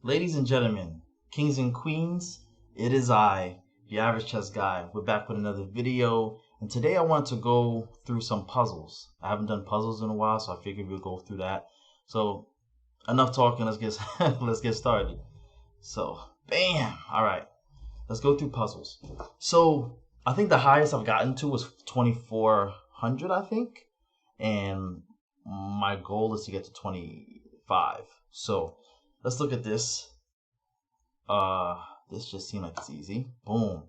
Ladies and gentlemen, kings and queens, it is I, the average chess guy. We're back with another video, and today I want to go through some puzzles. I haven't done puzzles in a while, so I figured we'll go through that. So, enough talking, let's get let's get started. So, bam! Alright, let's go through puzzles. So, I think the highest I've gotten to was 2,400, I think. And my goal is to get to 25. So, let's look at this. This just seemed like it's easy. Boom.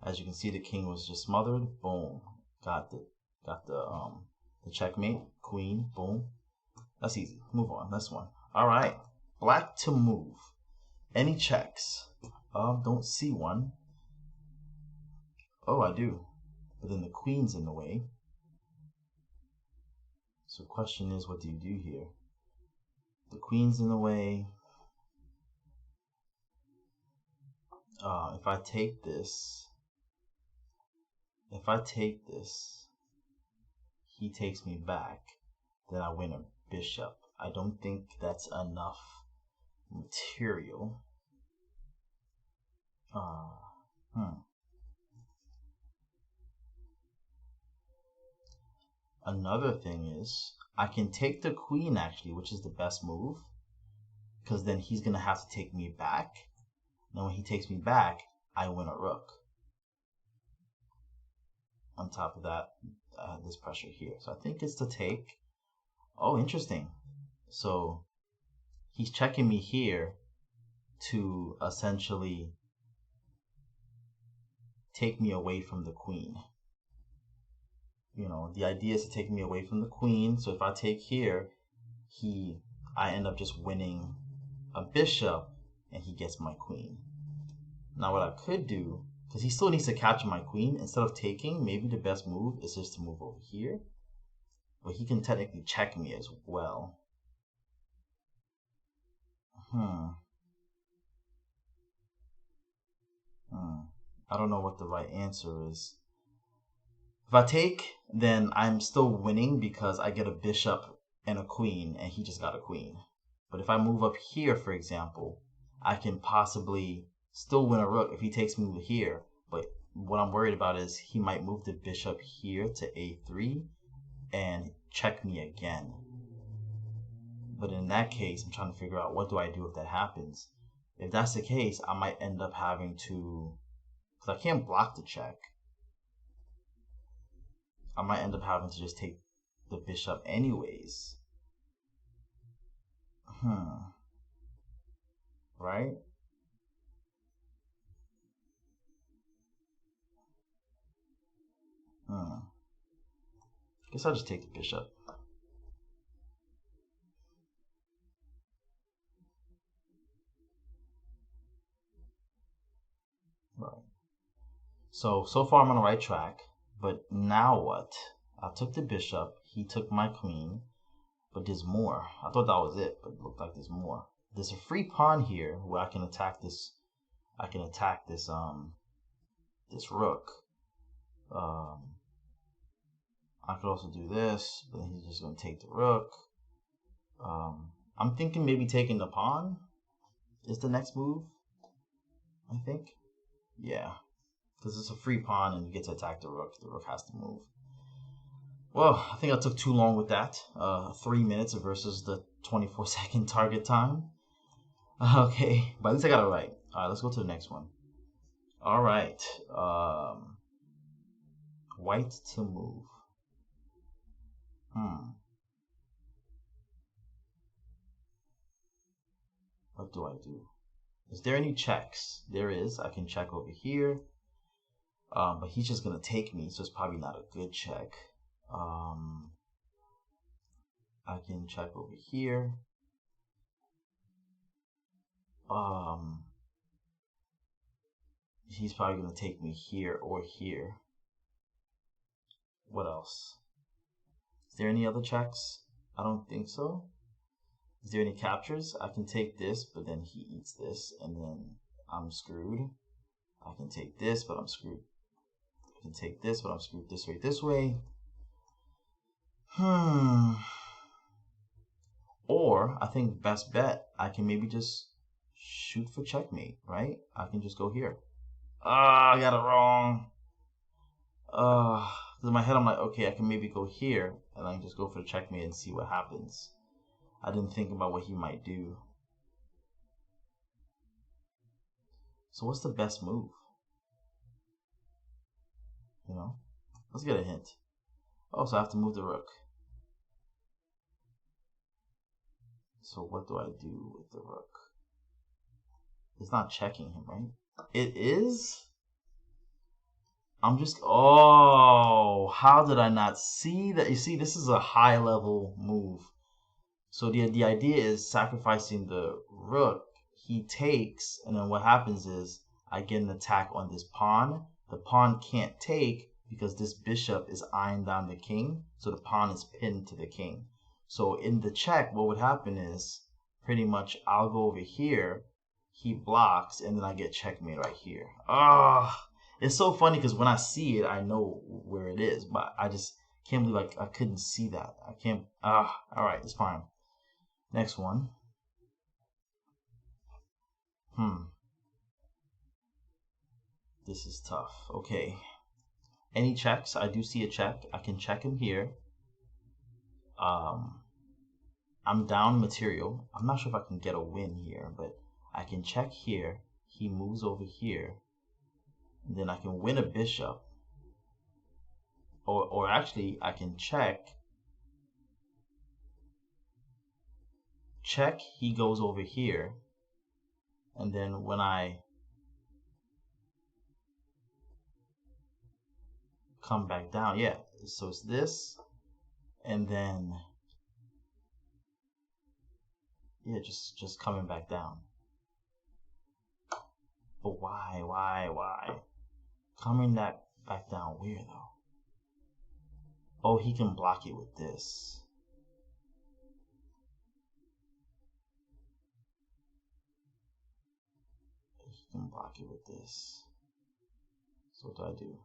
As you can see, the king was just smothered. Boom. Got the checkmate. Queen. Boom. That's easy. Move on. Next one. All right. Black to move. Any checks? Don't see one. Oh, I do. But then the queen's in the way. So the question is, what do you do here? The queen's in the way. If I take this, he takes me back, then I win a bishop. I don't think that's enough material. Another thing is, I can take the queen actually, which is the best move, because then he's going to have to take me back. Now when he takes me back, I win a rook. On top of that, I have this pressure here. So I think it's the take. Oh, interesting. So he's checking me here to essentially take me away from the queen. You know, the idea is to take me away from the queen. So if I take here, I end up just winning a bishop and he gets my queen. Now what I could do, because he still needs to capture my queen, instead of taking, maybe the best move is just to move over here. But he can technically check me as well. I don't know what the right answer is. If I take, then I'm still winning because I get a bishop and a queen, and he just got a queen. But if I move up here, for example, I can possibly still win a rook if he takes me over here. But what I'm worried about is he might move the bishop here to a3 and check me again. But in that case, I'm trying to figure out what do I do if that happens. If that's the case, I might end up having to, because I can't block the check, I might end up having to just take the bishop anyways. Right? Guess I'll just take the bishop. Right. So far I'm on the right track. But now what? I took the bishop. He took my queen. But there's more. I thought that was it, but it looked like there's more. There's a free pawn here where I can attack this. This rook. I could also do this, but he's just going to take the rook. I'm thinking maybe taking the pawn is the next move, I think. Yeah, because it's a free pawn and you get to attack the rook. The rook has to move. Well, I think I took too long with that. 3 minutes versus the 24-second target time. Okay, but at least I got it right. All right, let's go to the next one. All right. White to move. What do I do? Is there any checks? There is. I can check over here. But he's just going to take me, so it's probably not a good check. I can check over here. He's probably going to take me here or here. What else? Is there any other checks? I don't think so. Is there any captures? I can take this, but then he eats this, and then I'm screwed. I can take this, but I'm screwed. I can take this, but I'm screwed this way. Or, I think best bet, I can maybe just shoot for checkmate, right? I can just go here. Ah, I got it wrong. In my head, I'm like, okay, I can maybe go here, and I can just go for the checkmate and see what happens. I didn't think about what he might do. So what's the best move? You know? Let's get a hint. Oh, so I have to move the rook. So what do I do with the rook? It's not checking him, right? It is? I'm just, oh, how did I not see that? You see, this is a high level move. So the idea is sacrificing the rook. He takes, and then what happens is I get an attack on this pawn. The pawn can't take because this bishop is eyeing down the king. So the pawn is pinned to the king. So in the check, what would happen is pretty much I'll go over here. He blocks, and then I get checkmate right here. Ah. It's so funny because when I see it, I know where it is, but I just can't believe I couldn't see that. I can't. All right, it's fine. Next one. This is tough. Okay. Any checks? I do see a check. I can check him here. I'm down material. I'm not sure if I can get a win here, but I can check here. He moves over here. And then I can win a bishop. Or actually, I can check. Check, he goes over here. And then when I come back down, yeah, so it's this. And then, yeah, just coming back down. But why? Coming that back down, where though? Oh, he can block it with this. He can block it with this. So what do I do?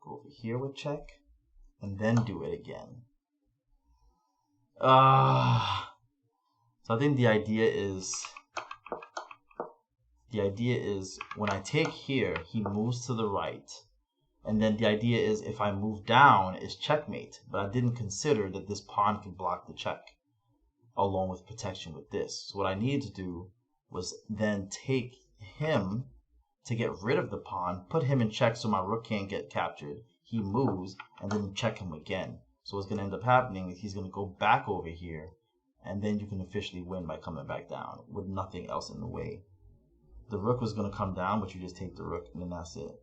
Go over here with check, and then do it again. So I think the idea is when I take here, he moves to the right. And then the idea is if I move down, it's checkmate. But I didn't consider that this pawn can block the check along with protection with this. So what I needed to do was then take him to get rid of the pawn, put him in check so my rook can't get captured. He moves, and then check him again. So what's going to end up happening is he's going to go back over here, and then you can officially win by coming back down with nothing else in the way. The rook was going to come down, but you just take the rook, and then that's it.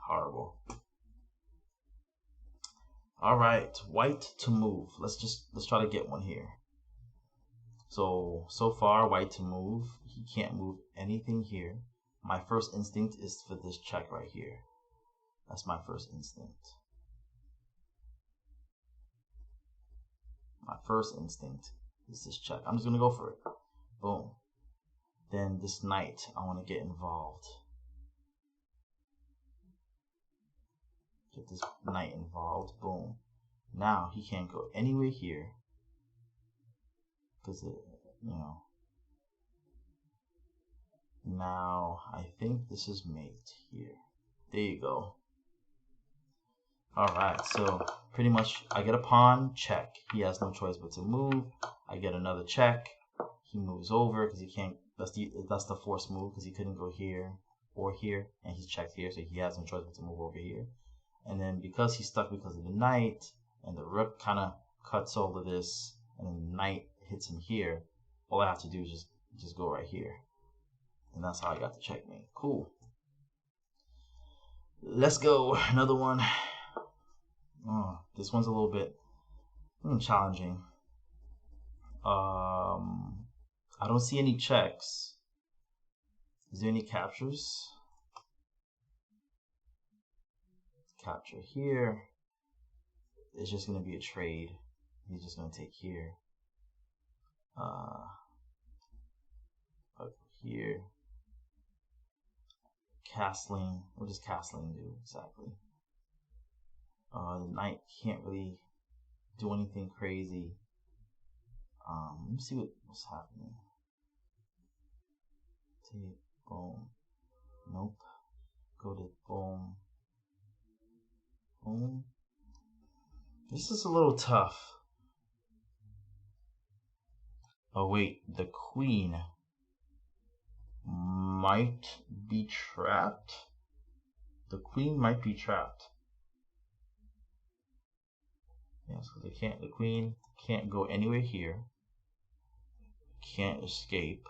Horrible. All right, white to move. Let's try to get one here. So far, white to move. He can't move anything here. My first instinct is for this check right here. That's my first instinct. My first instinct is this check. I'm just going to go for it. Boom. Then this knight, I want to get involved. Get this knight involved. Boom. Now he can't go anywhere here. Because, Now, I think this is mate here. There you go. Alright, so pretty much I get a pawn, check. He has no choice but to move. I get another check. He moves over because he can't. That's the forced move because he couldn't go here or here, and he's checked here, so he has no choice but to move over here. And then because he's stuck because of the knight, and the rook kind of cuts over this, and then the knight hits him here, all I have to do is just go right here. And that's how I got the checkmate. Cool. Let's go. Another one. Oh, this one's a little bit challenging. I don't see any checks. Is there any captures? Capture here. It's just going to be a trade. He's just going to take here. Up here. Castling. What does castling do exactly? The knight can't really do anything crazy. Let me see what's happening. take, boom. Nope. Go to boom. Boom. This is a little tough. Oh wait, the queen might be trapped. The queen might be trapped. Yeah, so the queen can't go anywhere here. Can't escape.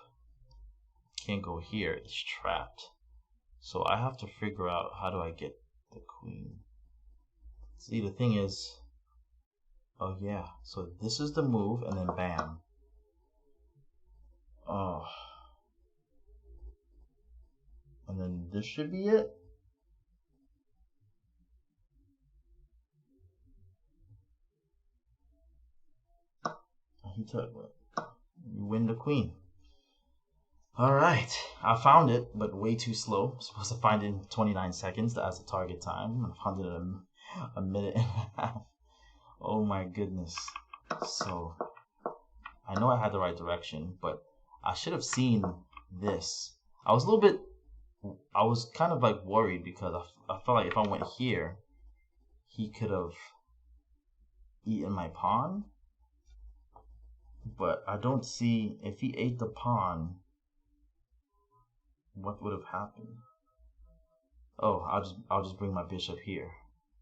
Can't go here. It's trapped. So I have to figure out how do I get the queen. See, the thing is, oh yeah, so this is the move, and then bam. Oh. And then this should be it. He took it. You win the queen. All right, I found it, but way too slow. I'm supposed to find it in 29 seconds as the target time. I found it in a minute and a half. Oh my goodness. So I know I had the right direction, but I should have seen this. I was kind of like worried because I felt like if I went here, he could have eaten my pawn. But I don't see, if he ate the pawn, what would have happened? Oh, I'll just bring my bishop here,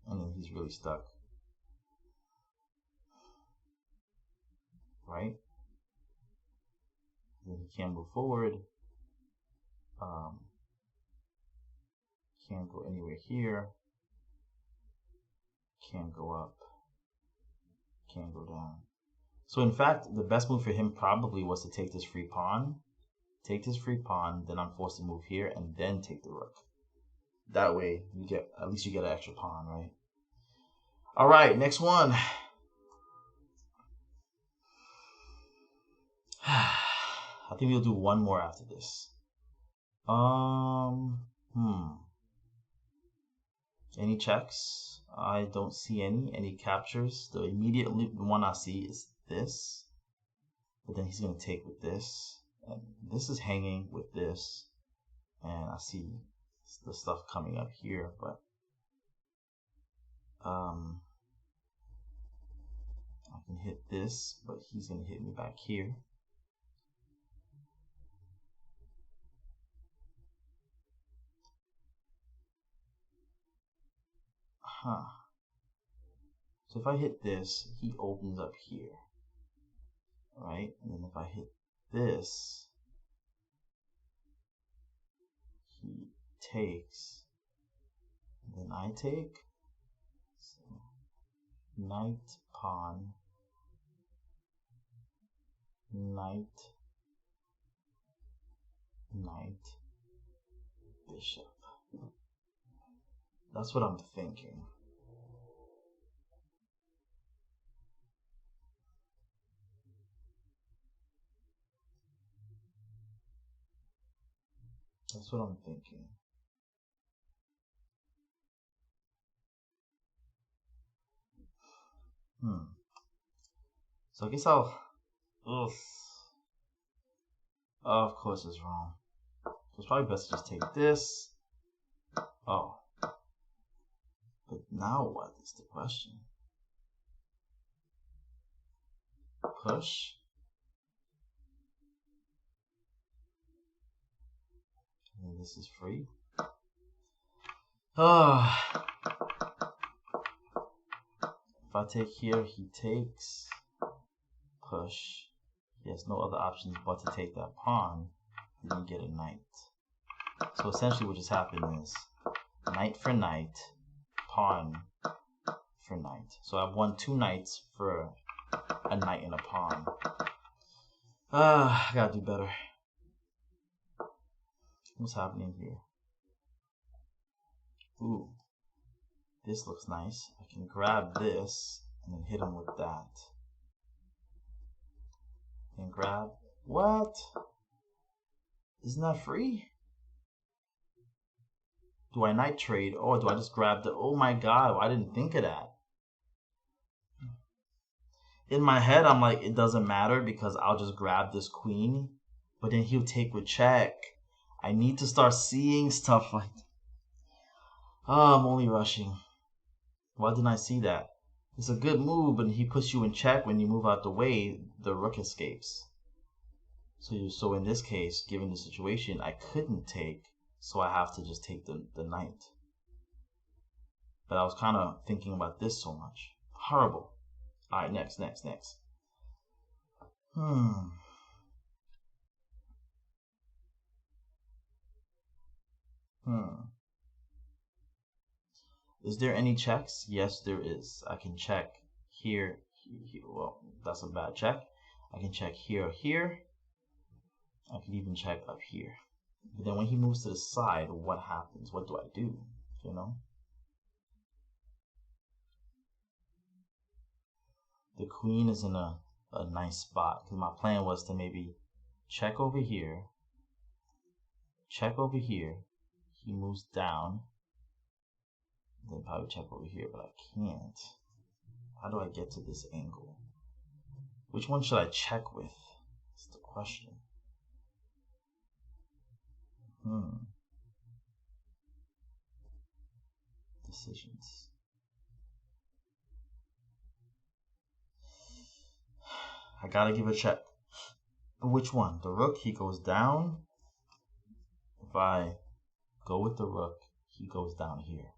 and then he's really stuck. Right? Then he can't move forward. Can't go anywhere here. Can't go up. Can't go down. So in fact, the best move for him probably was to take this free pawn. Take this free pawn, then I'm forced to move here and then take the rook. That way, at least you get an extra pawn, right? All right, next one. I think we'll do one more after this. Any checks? I don't see any. Any captures? The immediate one I see is this. But then he's going to take with this. And this is hanging with this. And I see the stuff coming up here, but I can hit this, but he's going to hit me back here. So if I hit this, he opens up here, right? And then if I hit this, he takes, then I take. So knight, pawn, knight, knight, bishop. That's what I'm thinking. That's what I'm thinking. So I guess I'll... Ugh. Oh, of course it's wrong. So it's probably best to just take this. Oh. But now what is the question? Push. And this is free. Oh. If I take here, he takes. Push. He has no other options but to take that pawn. And then get a knight. So essentially what just happened is knight for knight, pawn for knight. So I've won 2 knights for a knight and a pawn. I gotta do better. What's happening here? Ooh, this looks nice. I can grab this and then hit him with that. And grab, what? Isn't that free? Do I knight trade or do I just grab the, oh my god, I didn't think of that. In my head, I'm like, it doesn't matter because I'll just grab this queen, but then he'll take with check. I need to start seeing stuff like that. Oh, I'm only rushing. Why didn't I see that? It's a good move, but he puts you in check. When you move out the way, the rook escapes. So in this case, given the situation, I couldn't take, so I have to just take the knight. But I was kind of thinking about this so much. Horrible. All right, next. Hmm. Hmm. Is there any checks? Yes, there is. I can check here. Well, that's a bad check. I can check here or here. I can even check up here. But then when he moves to the side, what happens? What do I do? You know? The queen is in a nice spot. Because my plan was to maybe check over here. Check over here. He moves down. Then probably check over here, but I can't. How do I get to this angle? Which one should I check with? That's the question. Decisions. I gotta give a check. But which one? The rook, he goes down. If I go with the rook, he goes down here.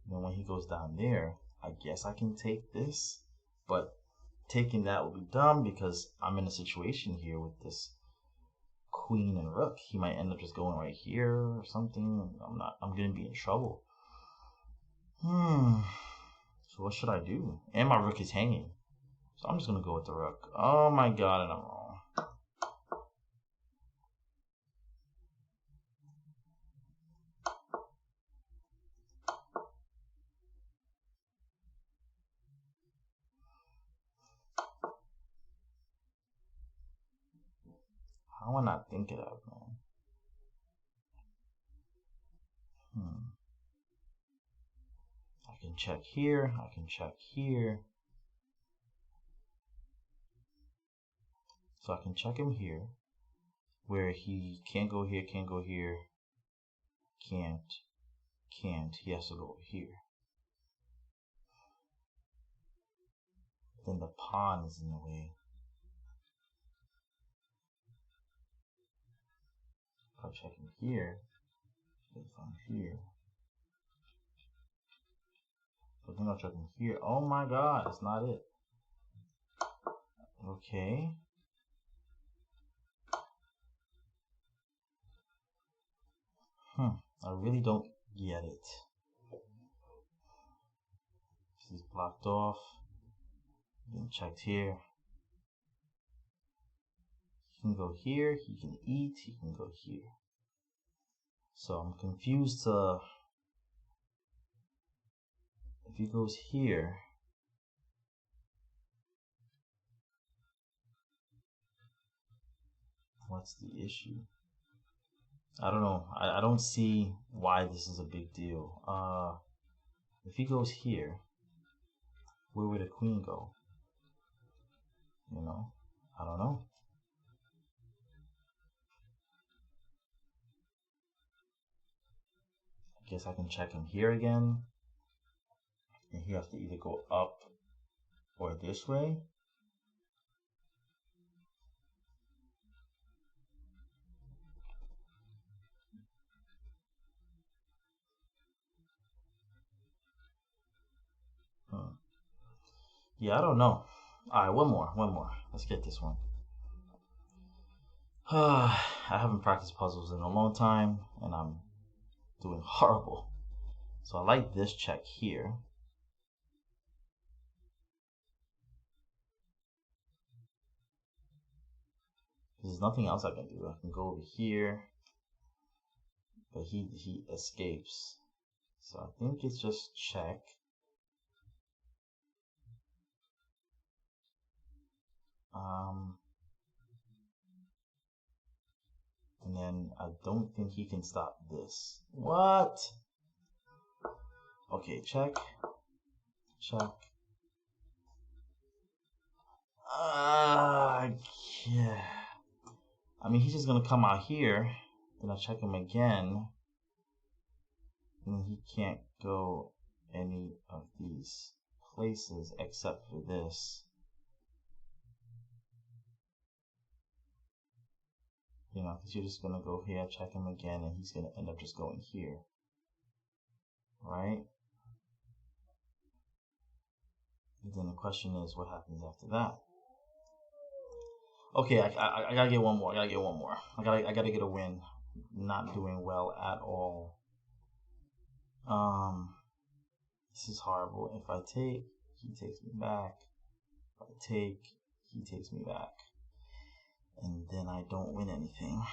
Then when he goes down there, I guess I can take this. But taking that would be dumb because I'm in a situation here with this queen and rook. He might end up just going right here or something. I'm gonna be in trouble. So what should I do? And my rook is hanging. So I'm just gonna go with the rook. Oh my god, and I'm wrong. How am I not thinking of, man? I can check here. I can check here. So I can check him here, where he can't go here, can't go here, can't. He has to go over here. Then the pawn is in the way. If I check him here, if I'm here. But then I'll check him here. Oh my god, that's not it. Okay. I really don't get it. This is blocked off. Then checked here. He can go here, he can eat, he can go here. So I'm confused if he goes here, what's the issue? I don't know. I don't see why this is a big deal. If he goes here, where would the queen go? You know? I don't know. I guess I can check him here again. And he has to either go up or this way. Yeah, I don't know. Alright, one more. Let's get this one. I haven't practiced puzzles in a long time, and I'm doing horrible. So I like this check here. There's nothing else I can do. I can go over here, but he escapes. So I think it's just check. And then I don't think he can stop this. What? Okay, check. Yeah. I mean, he's just gonna come out here. Then I check him again, and he can't go any of these places except for this. You know, because you're just gonna go here, check him again, and he's gonna end up just going here, right? And then the question is, what happens after that? Okay, I gotta get one more. I gotta get one more. I gotta get a win. Not doing well at all. This is horrible. If I take, he takes me back. If I take, he takes me back. And then I don't win anything.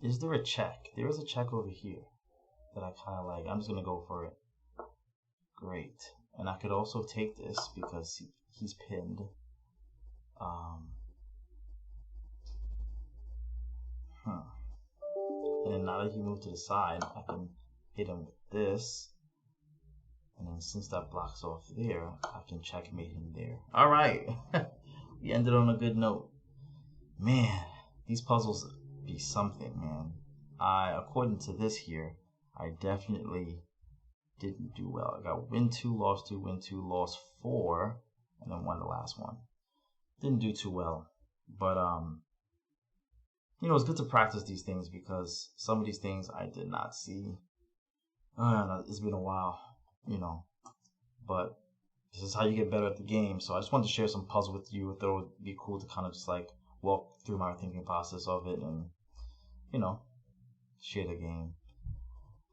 Is there a check? There is a check over here that I kind of like. I'm just gonna go for it. Great. And I could also take this because he's pinned. And then now that he moved to the side, I can hit him with this. And then since that blocks off there, I can checkmate him there. All right. We ended on a good note. Man, these puzzles be something, man. According to this here, I definitely didn't do well. I got win 2, win 2, lost 4, and then won the last one. Didn't do too well. But you know, it's good to practice these things because some of these things I did not see. It's been a while, you know, but this is how you get better at the game. So I just wanted to share some puzzle with you. It would be cool to kind of just like walk through my thinking process of it and, you know, share the game.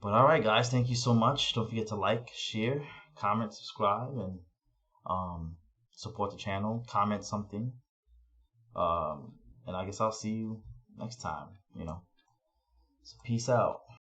But all right, guys, thank you so much. Don't forget to like, share, comment, subscribe, and support the channel. Comment something. And I guess I'll see you next time, you know. So peace out.